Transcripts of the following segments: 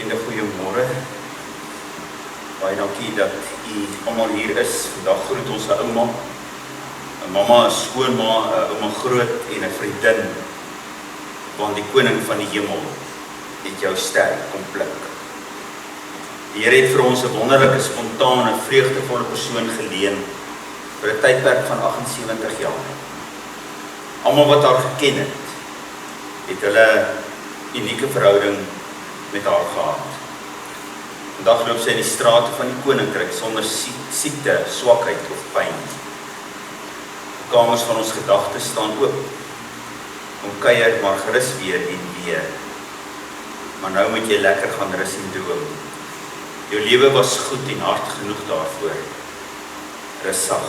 Vriende, goeiemôre. Baie dankie dat u almal hier is. Vandag groet ons 'n ouma, 'n mamma, 'n skoonma, 'n ouma groot en 'n vriendin. Want die koning van die hemel het jou ster kom pluk. Die Here het vir ons 'n wonderlike, spontane, vreugdevolle persoon geleen vir 'n tydperk van 78 jaar. Almal wat haar geken het hulle unieke verhouding met haar gehad. Vandag loop sy in die strate van die koninkryk sonder siekte, swakheid of pyn. Die kamers van ons gedagtes staan oop. Kom kuier maar gerus weer en weer. Maar nou moet jy lekker gaan rus en droom. Jou lewe was goed en hard genoeg daarvoor. Rus sag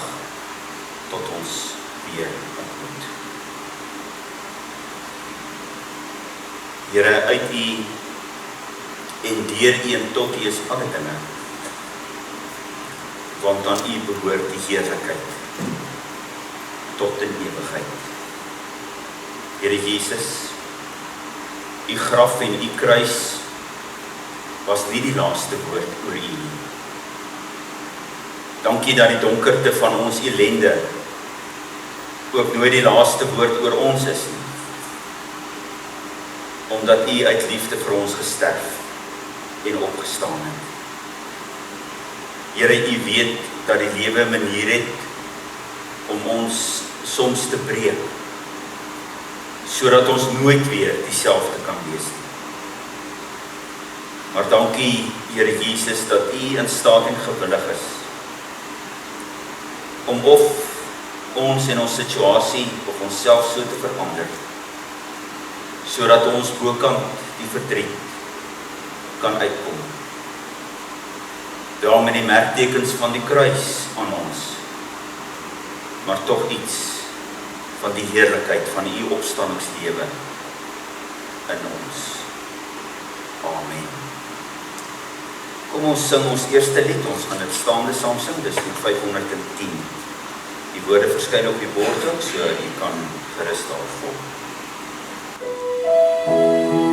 tot ons weer ontmoet. Here, uit u en deur u en tot u is alle dinge. Want aan u behoort die heerlikheid tot in ewigheid. Here Jesus, u graf en u kruis was nie die laaste woord oor u nie. Dankie dat die donkerte van ons ellende ook nooit die laaste woord oor ons is nie. Omdat u uit liefde vir ons gesterf en opgestaan het. Here, u weet dat die lewe 'n manier het om ons soms te breek, sodat ons nooit weer dieselfde kan wees nie. Maar dankie, Here Jesus, dat u in staat en gewillig is om of ons en ons situasie of onsself so te verander, sodat ons bokant die verdriet kan uitkom. Dra met die merktekens van die kruis aan ons, maar tog iets van die heerlikheid van u opstandingslewe in ons. Amen. Kom ons sing ons eerste lied, ons gaan dit staande saam sing, dis lied 510. Die woorde verskyn op die bord ook, so jy kan gerus daar volg. Thank you.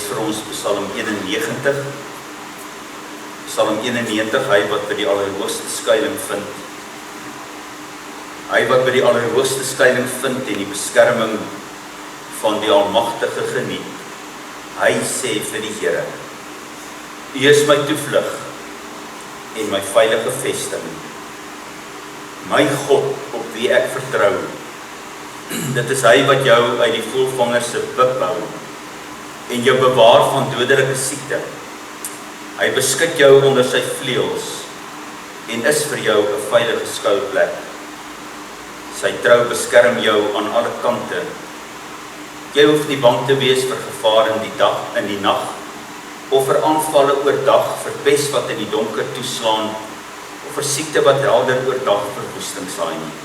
vir ons Psalm 91. Psalm 91, hy wat by die Allerhoogste skuilings vind. Hy wat by die Allerhoogste skuilings vind en die beskerming van die Almagtige geniet. Hy sê vir die Here: U is my toevlug en my veilige vesting. My God op wie ek vertrou. Dit is hy wat jou uit die voëlvanger se buk hou en jou bewaar van dodelike siekte. Hy beskik jou onder sy vleuels en is vir jou 'n veilige skuilplek. Sy trou beskerm jou aan alle kante. Jy hoef nie bang te wees vir gevaar in die nag, of vir aanvalle oordag, vir pes wat in die donker toeslaan, of vir siekte wat helder oordag verwoesting saai nie.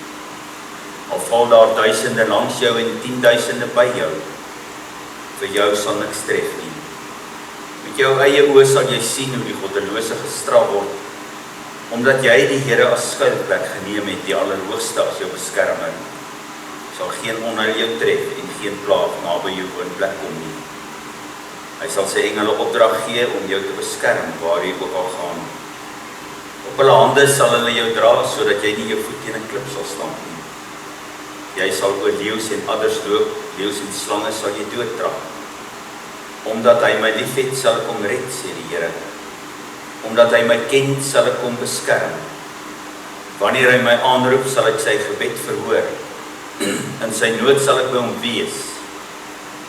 Al val daar duisende langs jou en 10.000 by jou, vir jou sal niks tref nie. Met jou eie oë sal jy sien hoe die goddelose gestraf word, omdat jy die Here as skuilplek geneem het, die Allerhoogste as jou beskermer. Sal geen onheil jou tref en geen plaag naby jou woonplek kom nie. Hy sal sy engele opdrag gee om jou te beskerm waar jy ook al gaan. Op hulle hande sal hulle jou dra, sodat jy nie jou voet teen 'n klip sal stamp nie. Jy sal oor leeu's en adders loop, leeu's en slange sal jy doodtrap. Omdat hy my liefhet, sal ek hom red, sê die Here. Omdat hy my ken, sal ek hom beskerm. Wanneer hy my aanroep, sal ek sy gebed verhoor. In sy nood sal ek by hom wees.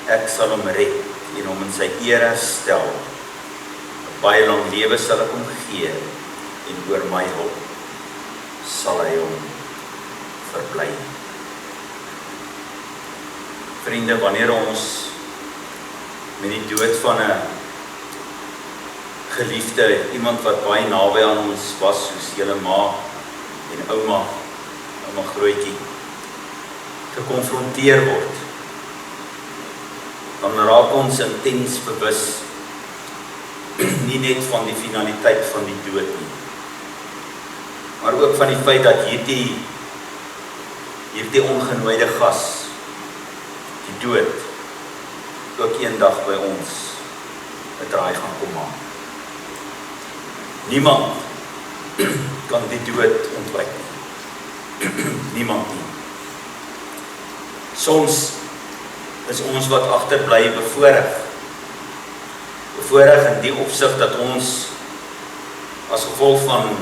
Ek sal hom red en hom in sy eer herstel. 'n Baie lang lewe sal ek hom gee en oor my hulp sal hy hom verbly. Vriende, wanneer ons met die dood van 'n geliefde, iemand wat baie naby aan ons was, soos julle ma en ouma grootjie, gekonfronteer word, dan raak ons intens bewus, nie net van die finaliteit van die dood nie, maar ook van die feit dat hierdie ongenooide gas, die dood, ook eendag by ons 'n draai gaan kom maak. Niemand kan die dood ontwyk nie. Niemand nie. Soms is ons wat agterbly bevoorreg in die opsig dat ons as gevolg van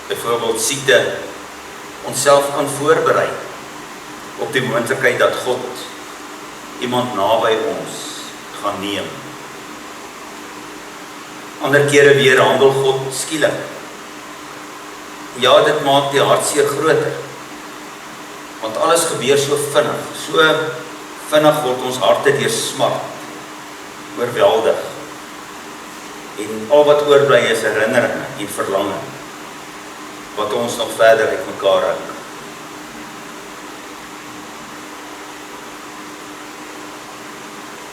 byvoorbeeld siekte onsself kan voorberei op die moontlikheid dat God iemand naby ons gaan neem. Ander kere weer handel God skielik. Ja, dit maak die hartseer groter. Want alles gebeur so vinnig. So vinnig word ons harte deur smart oorweldig. En al wat oorbly is herinneringe en verlange wat ons nog verder uitmekaar hou.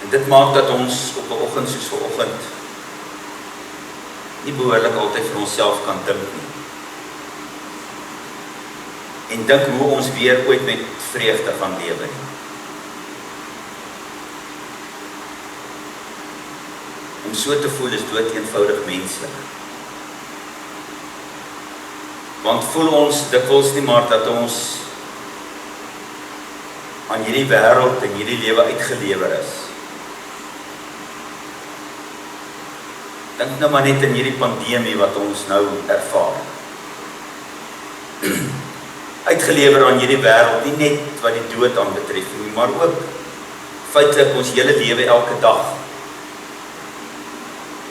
En dit maak dat ons op 'n oggend soos vanoggend nie behoorlik altyd vir onsself kan dink nie. En dink hoe ons weer ooit met vreugde gaan lewe nie. Om so te voel is dood eenvoudig menslik. Want voel ons dikwels nie maar dat ons aan hierdie wêreld en hierdie lewe uitgelewer is. Dink nou maar net in hierdie pandemie wat ons nou ervaar. Uitgelewer aan hierdie wêreld, nie net wat die dood aanbetref nie, maar ook feitelik ons hele lewe elke dag.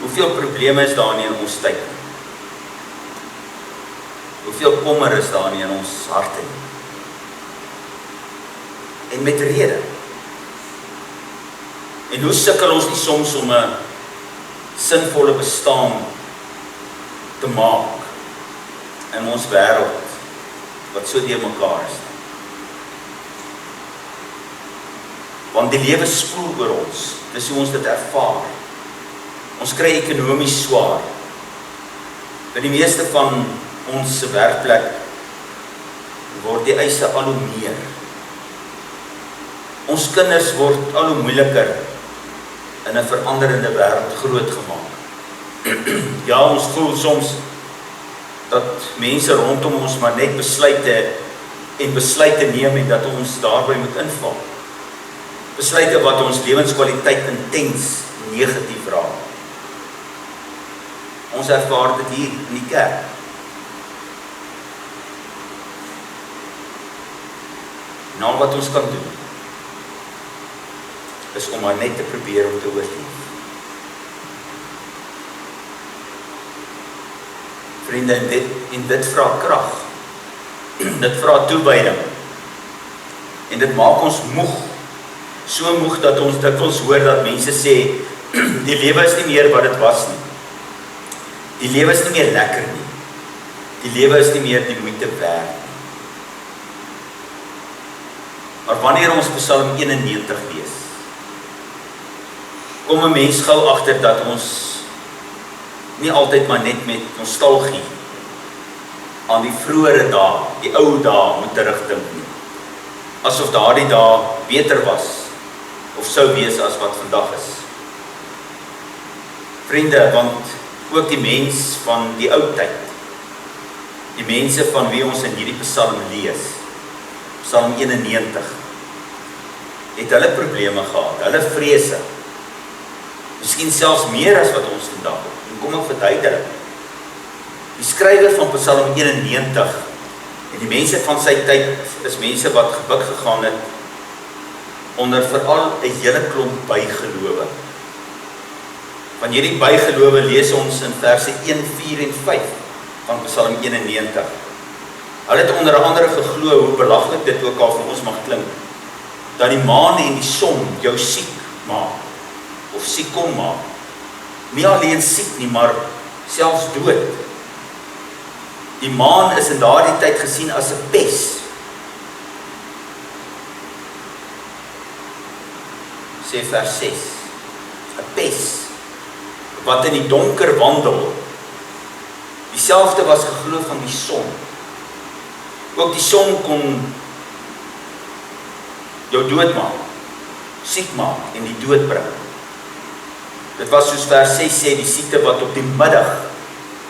Hoeveel probleme is daar nie in ons tyd nie? Hoeveel kommer is daar nie in ons harte nie? En met rede. En hoe sukkel ons nie soms om 'n sinvolle bestaan te maak in ons wêreld wat so deur mekaar is. Want die lewe spoel oor ons, dis hoe ons dit ervaar. Ons kry ekonomies swaar. By die meeste van ons se werkplek word die eise al hoe meer. Ons kinders word al hoe moeiliker in 'n veranderende wêreld groot gemaak. Ja, ons voel soms dat mense rondom ons maar net besluite neem en dat ons daarby moet inval. Besluite wat ons lewenskwaliteit intens negatief raak. Ons ervaar dit hier in die kerk. En al wat ons kan doen, is om maar net te probeer om te oorleef. Vriende, en dit vra krag. Dit vra toewyding. En dit maak ons moeg. So moeg dat ons dikwels hoor dat mense sê, die lewe is nie meer wat dit was nie. Die lewe is nie meer lekker nie. Die lewe is nie meer die moeite werd nie. Maar wanneer ons Psalm 91 lees, kom 'n mens gou agter dat ons nie altyd maar net met nostalgie aan die vroeëre dae, die ou dae moet terugdink nie. Asof daardie dae beter was of sou wees as wat vandag is. Vriende, want ook die mens van die ou tyd, die mense van wie ons in hierdie Psalm lees, Psalm 91, het hulle probleme gehad, hulle vrese, miskien selfs meer as wat ons vandag het. En kom ek verduidelik. Die skrywer van Psalm 91 en die mense van sy tyd is mense wat gebuk gegaan het onder veral 'n hele klomp bygelowe. Van hierdie bygelowe lees ons in verse 1, 4 en 5 van Psalm 91. Hulle het onder andere geglo, hoe belaglik dit ook al vir ons mag klink, dat die maan en die son jou siek maak, of siek kom maak. Nie alleen siek nie, maar selfs dood. Die maan is in daardie tyd gesien as 'n pes. Sê vers 6, 'n pes, wat in die donker wandel. Dieselfde was geglo van die son. Ook die son kon jou doodmaak, siek maak en die dood bring. Dit was soos vers 6 sê, die siekte wat op die middag,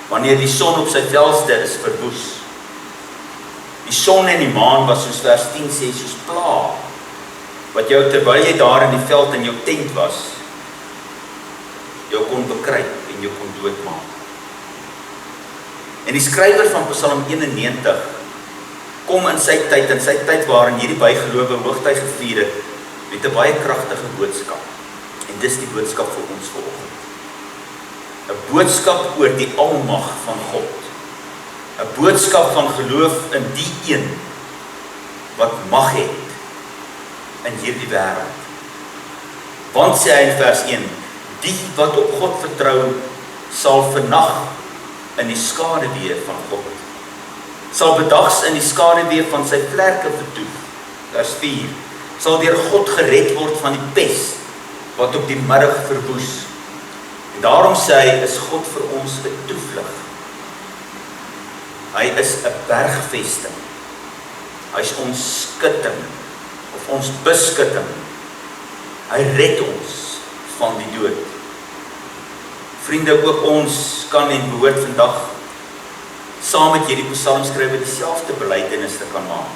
wanneer die son op sy velste is, verwoes. Die son en die maan was soos vers 10 sê, soos pla, wat jou terwyl jy daar in die veld in jou tent was, jou kon bekruip en jou kon doodmaak. En die skrywer van Psalm 91 kom in sy tyd waarin hierdie bygelowe hoogtyd gevier het, met 'n baie kragtige boodskap. En dis die boodskap vir ons vanoggend. 'n boodskap oor die almag van God. 'n boodskap van geloof in die een wat mag het in hierdie wêreld. Want sê hy in vers 1, die wat op God vertrou, sal vannag in die skaduwee van God, sal bedags in die skaduwee van sy vlerke vertoef. Vers 4, sal deur God gered word van die pes, wat op die middag verwoes. En daarom sê hy, is God vir ons 'n toevlug. Hy is 'n bergvesting. Hy is ons skutting, of ons beskutting. Hy red ons van die dood. Vriende, ook ons kan en behoort vandag saam met hierdie psalmskrywer dieselfde belydenis te kan maak.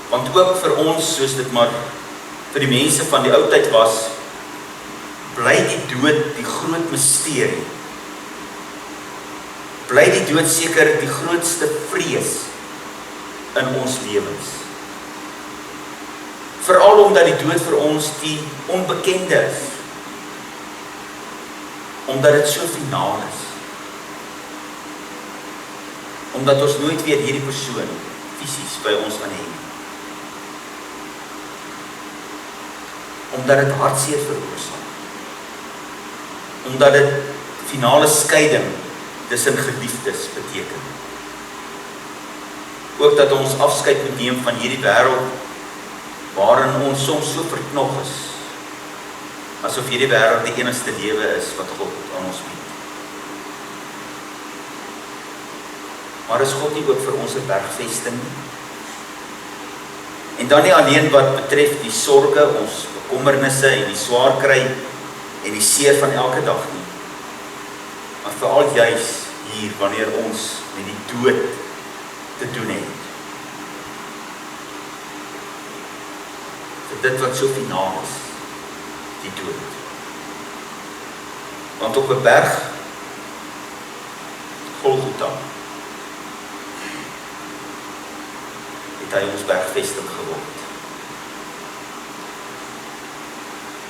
Want ook vir ons, soos dit maar vir die mense van die ou tyd was, bly die dood die groot misterie. Bly die dood seker die grootste vrees in ons lewens. Veral omdat die dood vir ons die onbekende is. Omdat dit so finaal is. Omdat ons nooit weer hierdie persoon fisies by ons gaan hê. Omdat dit hartseer veroorsaak. Omdat dit finale skeiding tussen geliefdes beteken. Ook dat ons afskeid moet neem van hierdie wêreld waarin ons soms so verknog is, asof hierdie wêreld die enigste lewe is wat God aan ons bied. Maar is God nie ook vir ons 'n bergvesting nie? En dan nie alleen wat betref die sorge, ons bekommernisse en die swaar kry en die seer van elke dag nie, maar veral juis hier, wanneer ons met die dood te doen het. Vir dit wat so finaal is, die dood. Want op 'n berg, Golgotha, het hy ons bergvesting geword.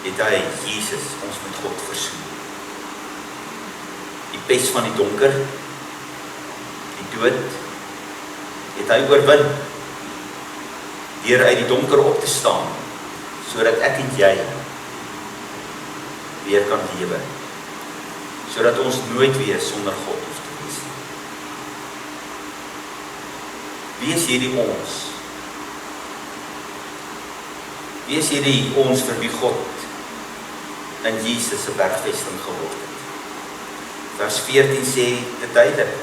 Het hy, Jesus, ons met God versoen. Die pes van die donker, die dood, het hy oorwin, deur uit die donker op te staan, sodat ek en jy weer kan lewe, sodat ons nooit weer sonder God hoef te wees. Wie is hierdie ons? Wie is hierdie ons vir wie God in Jesus se bergvesting geword het? Vers 14 sê dit duidelik.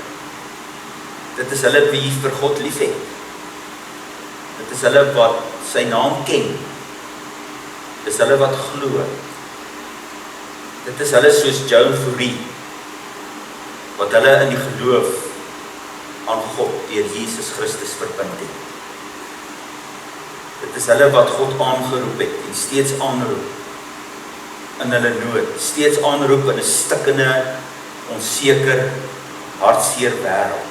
Dit is hulle wie vir God lief het. Dit is hulle wat sy naam ken. Dit is hulle wat glo. Dit is hulle soos Joan Fourie, wat hulle in die geloof aan God deur Jesus Christus verbind het. Dit is hulle wat God aangeroep het en steeds aanroep in hulle nood, steeds aanroep in 'n stikkende, onseker, hartseer wêreld.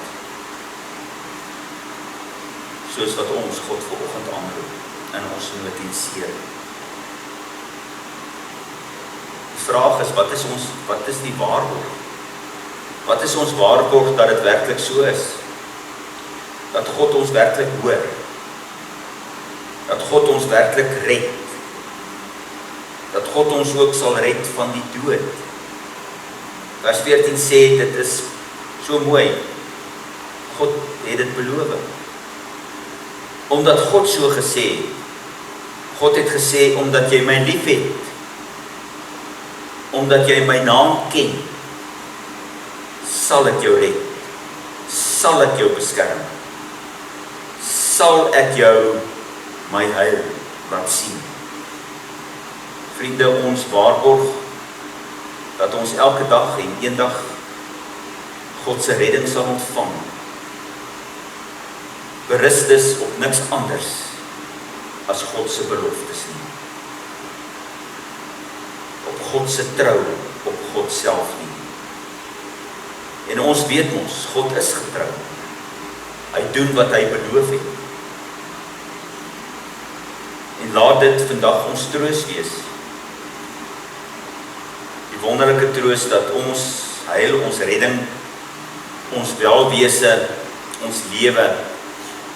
Soos wat ons God vanoggend aanroep in ons nood en seer. Die vraag is, wat is die waarborg? Wat is ons waarborg dat dit werklik so is? Dat God ons werklik hoor? Dat God ons werklik red? Dat God ons ook sal red van die dood? Vers 14 sê, dit is so mooi. God het dit beloof. Omdat God so gesê het. God het gesê, omdat jy my lief het, omdat jy my naam ken, sal ek jou red, sal ek jou beskerm, sal ek jou my heil laat sien. Vriende, ons waarborg dat ons elke dag en eendag God se redding sal ontvang, berus is op niks anders as God se beloftes nie. Op God se trou, op God self nie. En ons weet mos, God is getrou. Hy doen wat hy beloof het. En laat dit vandag ons troos wees. Die wonderlike troos dat ons heil, ons redding, ons welwese, ons lewe,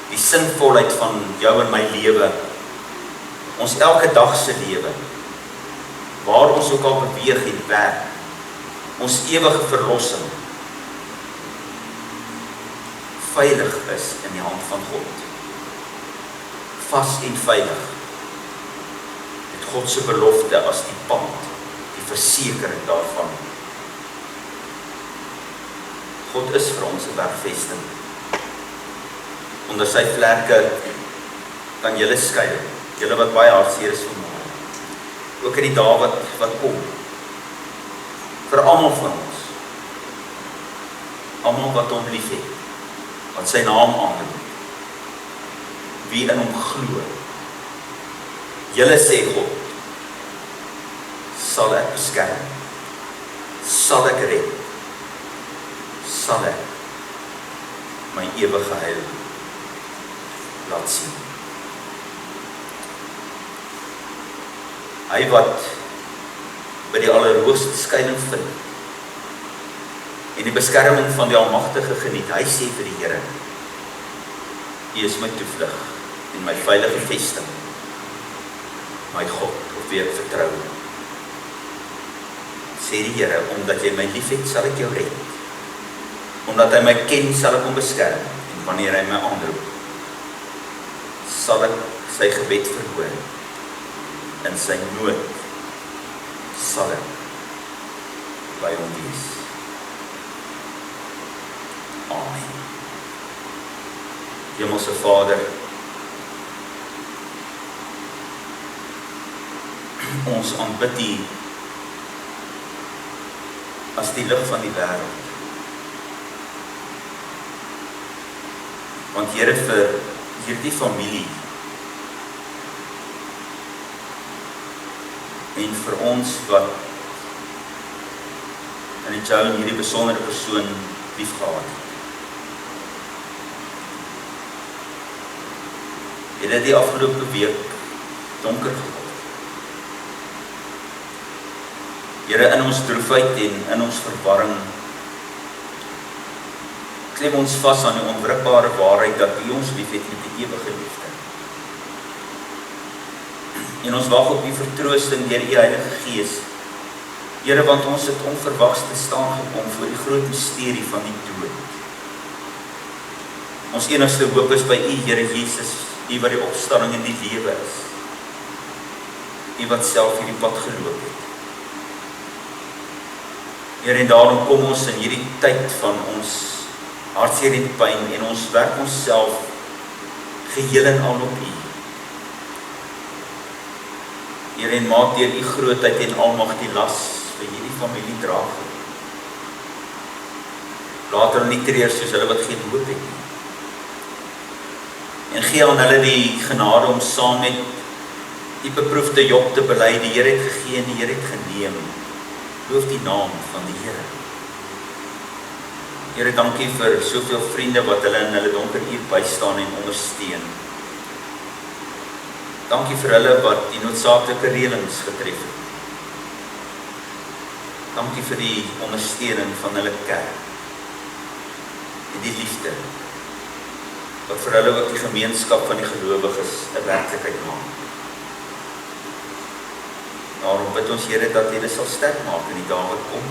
die sinvolheid van jou en my lewe, ons elke dag se lewe, waar ons ook al beweeg en werk, ons ewige verlossing, veilig is in die hand van God. Vas en veilig, met God se belofte as die pand, die versekering daarvan. God is vir ons 'n bergvesting. Onder sy vlerke kan julle skuil, julle wat baie hartseer is vanmôre. Ook in die dae wat kom. Vir almal van ons. Almal wat hom liefhet, wat sy naam aanroep. Wie in hom glo. Julle sê God, sal ek beskerm, sal ek red, sal ek my ewige heil laat sien. Hy wat by die Allerhoogste skuilings vind en die beskerming van die Almagtige geniet, hy sê vir die Here, U is my toevlug en my veilige vesting, my God, op wie ek vertrou. Sê die Here, omdat jy my liefhet, sal ek jou red. Omdat hy my ken, sal ek hom beskerm, en wanneer hy my aanroep, sal ek sy gebed verhoor. In sy nood sal ek by hom wees. Amen. Hemelse Vader, ons aanbid U as die lig van die wêreld. Want Here, vir hierdie familie en vir ons wat in die jou en hierdie besondere persoon liefgehad het. Het dit die afgelope week donker geword. Here, in ons droefheid en in ons verwarring klem ons vas aan die onwrikbare waarheid dat U ons liefhet met die ewige liefde. En ons wag op U vertroosting deur U Heilige Gees. Here, want ons het onverwags te staan gekom voor die groot misterie van die dood. Ons enigste hoop is by U, Here Jesus, U wat die opstanding en die lewe is. U wat self hierdie pad geloop het. Here, en daarom kom ons in hierdie tyd van ons hartseer en pyn en ons werk onsself geheel en al op U. Here, en maak deur U grootheid en almag die las vir hierdie familie draaglik. Laat hulle nie treur soos hulle wat geen hoop het nie. En gee aan hulle die genade om saam met die beproefde Job te bely, die Here het gegee en die Here het geneem. Loof die naam van die Here. Here, dankie vir soveel vriende wat hulle in hulle donker uur bystaan en ondersteun. Dankie vir hulle wat die noodsaaklike reëlings getref het. Dankie vir die ondersteuning van hulle kerk en die liefde wat vir hulle ook die gemeenskap van die gelowiges 'n werklikheid maak. Daarom bid ons, Here, dat U hulle sal sterk maak in die dae wat kom.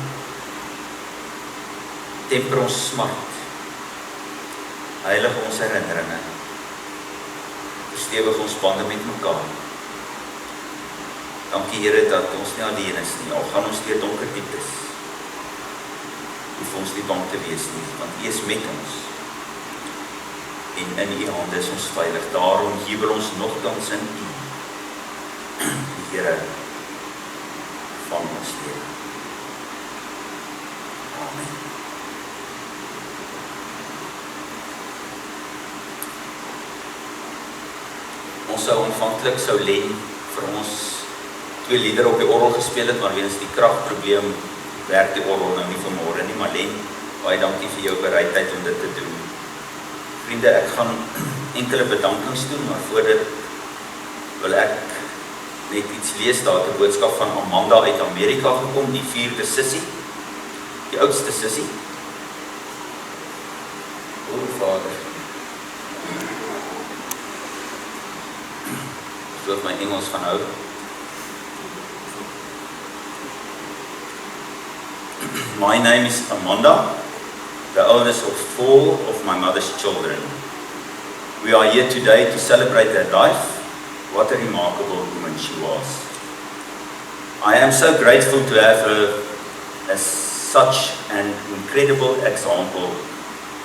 Temper ons smart. Heilig ons herinneringe. Verstewig ons bande met mekaar. Dankie, Here, dat ons nie alleen is nie, al gaan ons deur donker dieptes. Hoef ons nie bang te wees nie, want U is met ons. En in U hande is ons veilig. Daarom jubel ons nogtans in U, die Here van ons lewe. Amen. Ons sou aanvanklik Len vir ons 2 liedere op die orgel gespeel het, maar weens die kragprobleem werk die orgel nou nie vanmôre nie. Maar Len, baie dankie vir jou bereidheid om dit te doen. Vriende, ek gaan enkele bedankings doen, maar voor dit wil ek net iets lees. Daar het 'n boodskap van Amanda uit Amerika gekom, die 4de sussie, die oudste sussie. O, Vader. So het my Engels gaan hou. My name is Amanda, the oldest of 4 of my mother's children. We are here today to celebrate her life. What a remarkable woman she was. I am so grateful to have her as such an incredible example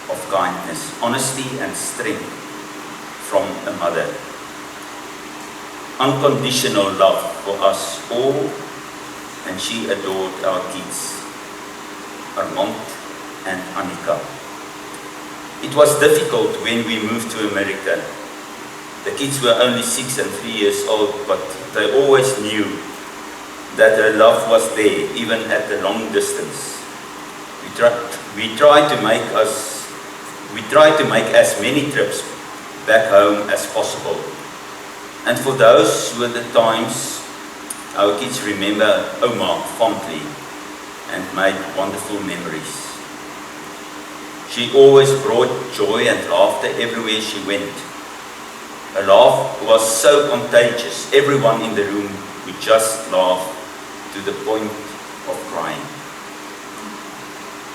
of kindness, honesty and strength from a mother. Unconditional love for us all, and she adored our kids, Armand and Annika. It was difficult when we moved to America. The kids were only 6 and 3 years old, but they always knew that her love was there, even at the long distance. We tried to make as many trips back home as possible. And for those were the times our kids remember Oma fondly and made wonderful memories. She always brought joy and laughter everywhere she went. Her laugh was so contagious, everyone in the room would just laugh to the point of crying.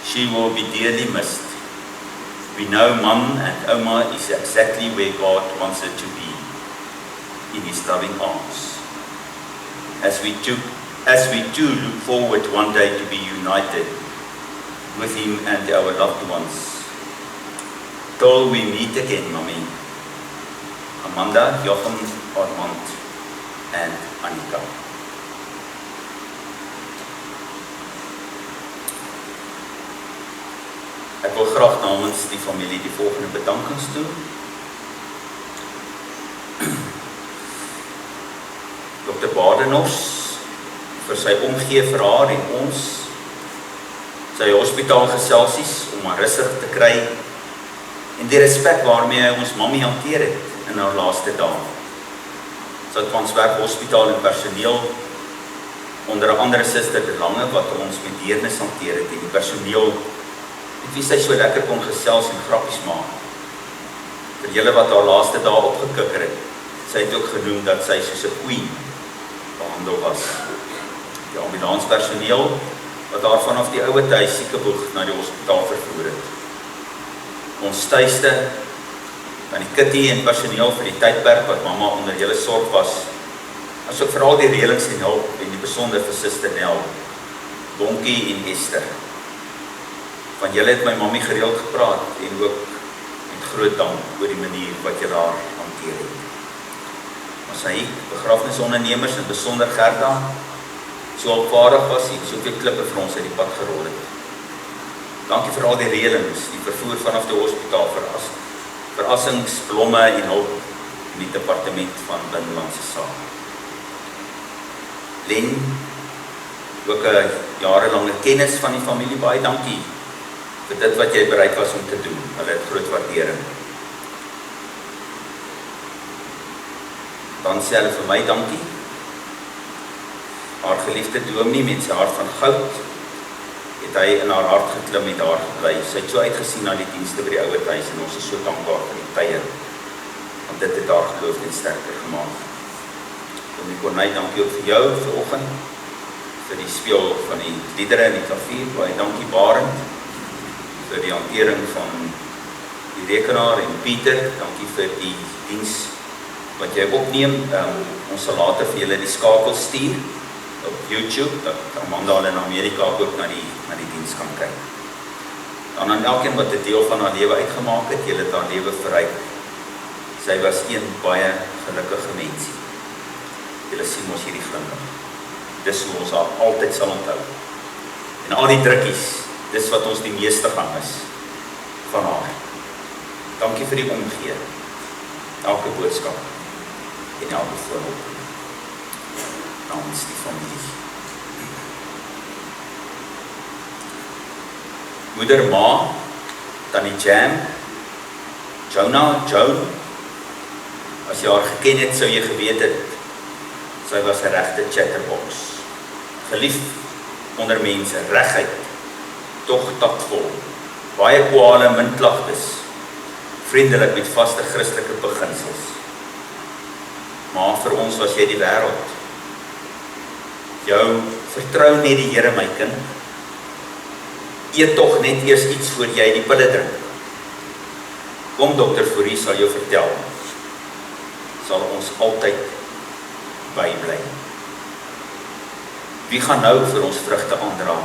She will be dearly missed. We know Mum and Oma is exactly where God wants her to be, in His loving arms. As we too look forward one day to be united with Him and our loved ones. Till we meet again, Mummy. Amanda, Joachim, Armand, and Annika. Ek wil graag namens die familie die volgende bedankings doen. Dr. Badenhorst vir sy omgee vir haar en ons, sy hospitaalgeselsies om haar rustig te kry en die respek waarmee hy ons mammie hanteer het in haar laaste dae. Soutpansberg Hospitaal en personeel, onder andere Suster De Lange wat ons met deernis hanteer het en die personeel met wie sy so lekker kon gesels en grappies maak. Vir julle wat haar laaste dae opgekikker het, sy het ook genoem dat sy soos 'n queen behandel was. Die ambulanspersoneel wat haar vanaf die ouete huis Siekeboeg na die hospitaal vervoer het. Ons tuiste, aan die kitty en personeel vir die tydperk wat mamma onder julle sorg was, asook veral die reëlings en hulp en die besonder vir Suster Nel, Bonkie en Esther. Van julle het my mammie gereeld gepraat en ook met groot dank oor die manier wat julle haar hanteer het. Maar sy begrafnisondernemers en besonder Gerda, so opvaardig was en soveel klippe vir ons uit die pad gerol het. Dankie vir al die reëlings, die vervoer vanaf die hospitaal verrassings, blomme en hulp in die departement van Binnelandse Sake. Len, ook 'n jarelange kennis van die familie, baie dankie vir dit wat jy bereid was om te doen. Hulle het groot waardering. Dan sê hulle vir my dankie. Haar geliefde dominee met sy hart van goud, het hy in haar hart geklim met haar gebly. Sy het so uitgesien na die dienste by die ouer huis en ons is so dankbaar vir die tye, want dit het haar geloof net sterker gemaak. Dominee Corneille, dankie ook vir jou vanoggend, vir die speel van die liedere en die klavier, baie dankie Barend, vir die hantering van die rekenaar en Pieter, dankie vir die diens wat jy opneem. Ons sal later vir julle die skakel stuur op YouTube, dat Amanda al in Amerika ook na die diens kan kyk. Dan aan elkeen wat 'n deel van haar lewe uitgemaak het, julle het haar lewe verryk. Sy was een baie gelukkige mensie. Julle sien ons hierdie glimlag. Dis hoe ons haar altyd sal onthou. En al die drukkies, dis wat ons die meeste gaan mis van haar. Dankie vir die omgee, elke boodskap en elke voorbeeld namens die familie. Moeder Ma, Tannie Jam, Joan, as jy haar geken het, sou jy geweet het, sy was 'n regte chatterbox. Gelief onder mense, regheid, tog taktvol, baie kwale, min klagtes, vriendelik met vaste Christelike beginsels. Maar vir ons was jy die wêreld. Jou vertrou net die Here, my kind. Eet tog net eers iets voor jy die pille drink. Kom dokter Fourie sal jou vertel. Sal ons altyd bybly. Wie gaan nou vir ons vrugte aandra?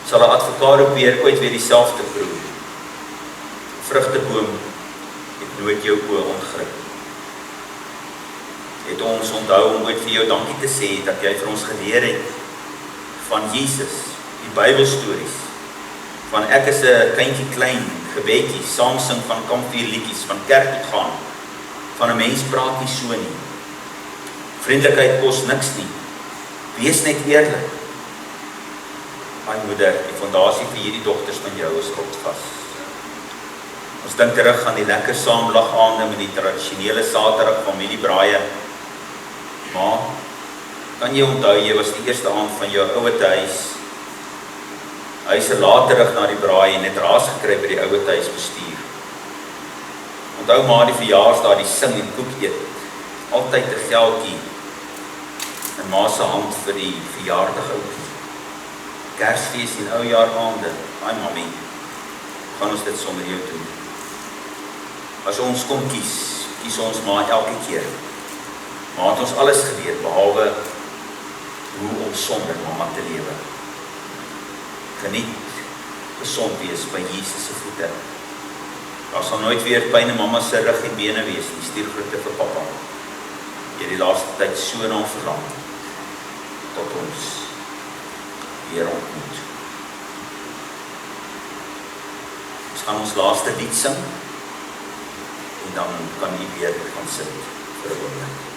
Sal 'n advokaatpeer ooit weer dieselfde proe? Vrugteboom het nooit jou oë ontgrip. Het ons onthou om ooit vir jou dankie te sê dat jy vir ons geleer het van Jesus, die Bybelstories, van ek is 'n kindjie klein, gebedjie, saam sing van kampvuurliedjies, van kerk toe gaan, van 'n mens praat nie so nie. Vriendelikheid kos niks nie. Wees net eerlik. My moeder, die fondasie vir hierdie dogters van jou is rotsvas. Ons dink terug aan die lekker saamlagaande met die tradisionele Saterdag familiebraaie. Maar kan jy onthou, jy was die eerste aand van jou ouete huis. Hy is later terug na die braai en het raas gekry by die ouete huis bestuur. Onthou maar die verjaarsdae, die sing en koek eet. Altyd 'n geldjie in ma se hand vir die verjaardag ouetjie. Kersfees en oujaaraande. Ai mami, gaan ons dit sonder jou doen. As ons kom kies ons maar elke keer. Maar het ons alles geleer, behalwe hoe om sonder mamma te lewe. Geniet, gesond wees by Jesus se voete. Daar sal nooit weer pyn in mamma se rug en bene wees nie. Stuur groete vir pappa. Jy die laaste tyd so na verlang. Tot ons weer ontmoet. Ons gaan ons laaste lied sing en dan kan u weer gaan sit vir 'n oomblik.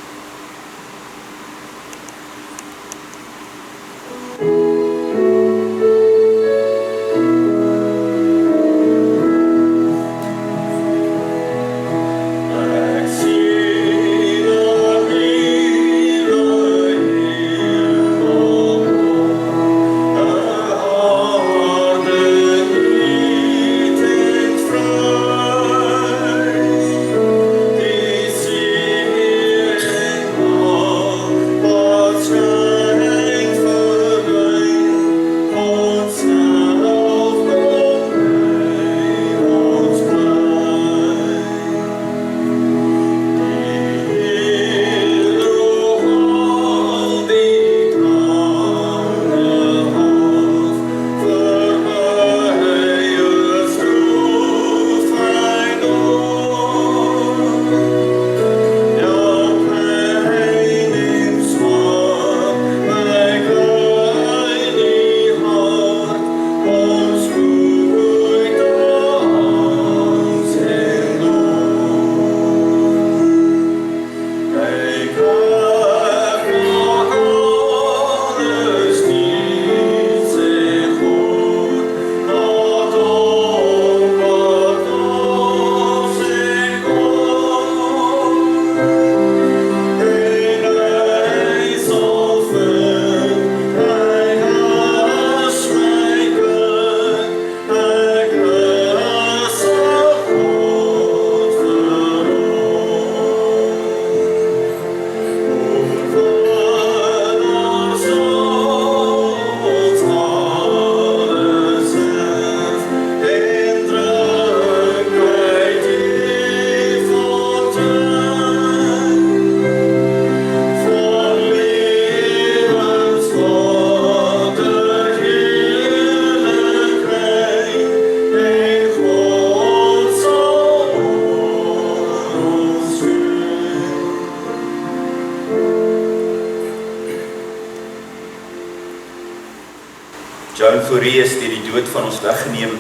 John Fourie is deur die dood van ons weggeneem.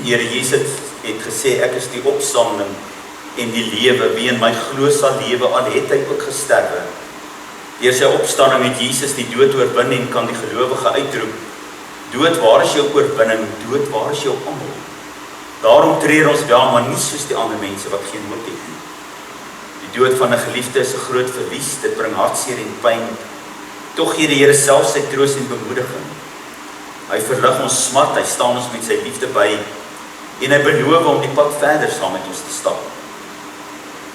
Here Jesus het gesê, ek is die opstanding en die lewe. Wie in my glo sal lewe, al het hy ook gesterwe. Deur sy opstanding het Jesus die dood oorwin en kan die gelowige uitroep: dood, waar is jou oorwinning? Dood, waar is jou almal? Daarom treur ons wel, maar nie soos die ander mense wat geen hoop het nie. Die dood van 'n geliefde is 'n groot verlies, dit bring hartseer en pyn. Tog gee die Here self sy troos en bemoediging. Hy verlig ons smart, hy staan ons met sy liefde by en hy beloof om die pad verder saam met ons te stap.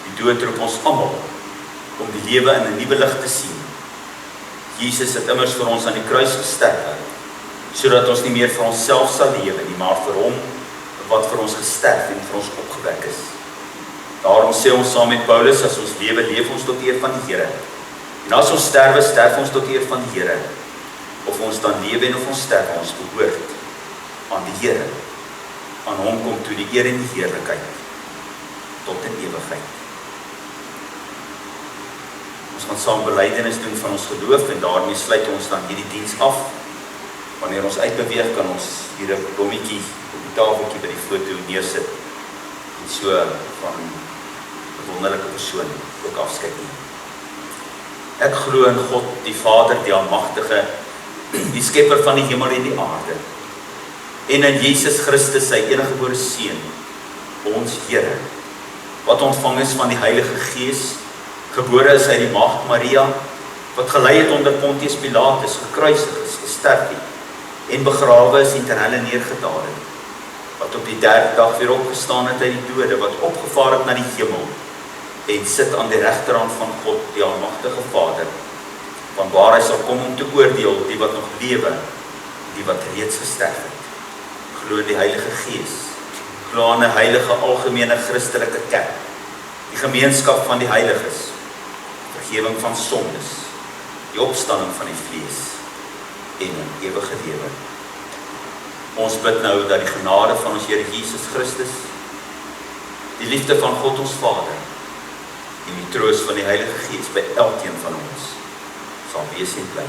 Die dood roep ons almal om die lewe in 'n nuwe lig te sien. Jesus het immers vir ons aan die kruis gesterf, sodat ons nie meer vir onsself sal lewe nie, maar vir hom wat vir ons gesterf en vir ons opgewek is. Daarom sê ons saam met Paulus, as ons lewe, leef ons tot eer van die Here. En as ons sterwe, sterf ons tot eer van die Here. Of ons dan lewe en of ons sterf, ons behoort aan die Here. Aan hom kom toe die eer en die heerlikheid tot in ewigheid. Ons gaan saam belydenis doen van ons geloof en daarmee sluit ons dan hierdie diens af. Wanneer ons uitbeweeg, kan ons hier 'n blommetjie op die tafeltjie by die foto neersit en so van 'n wonderlike persoon ook afskeid neem. Ek glo in God, die Vader, die Almagtige, die skepper van die hemel en die aarde, en in Jesus Christus, sy eniggebore Seun, ons Here, wat ontvang is van die Heilige Gees, gebore is uit die Maagd Maria, wat gelei het onder Pontius Pilatus, gekruisig is, gesterf het, en begrawe is en ter helle neergedaal het, wat op die 3de dag weer opgestaan het uit die dode, wat opgevaar het na die hemel, en sit aan die regterhand van God, die Almagtige Vader, vanwaar hy sal kom om te oordeel die wat nog lewe, die wat reeds gesterf het. Glo in die Heilige Gees, glo aan 'n heilige algemene Christelike kerk, die gemeenskap van die heiliges, vergifnis van sondes, die opstanding van die vlees en 'n ewige lewe. Ons bid nou dat die genade van ons Here Jesus Christus, die liefde van God ons Vader en die troos van die Heilige Gees by elkeen van ons sal wees en bly.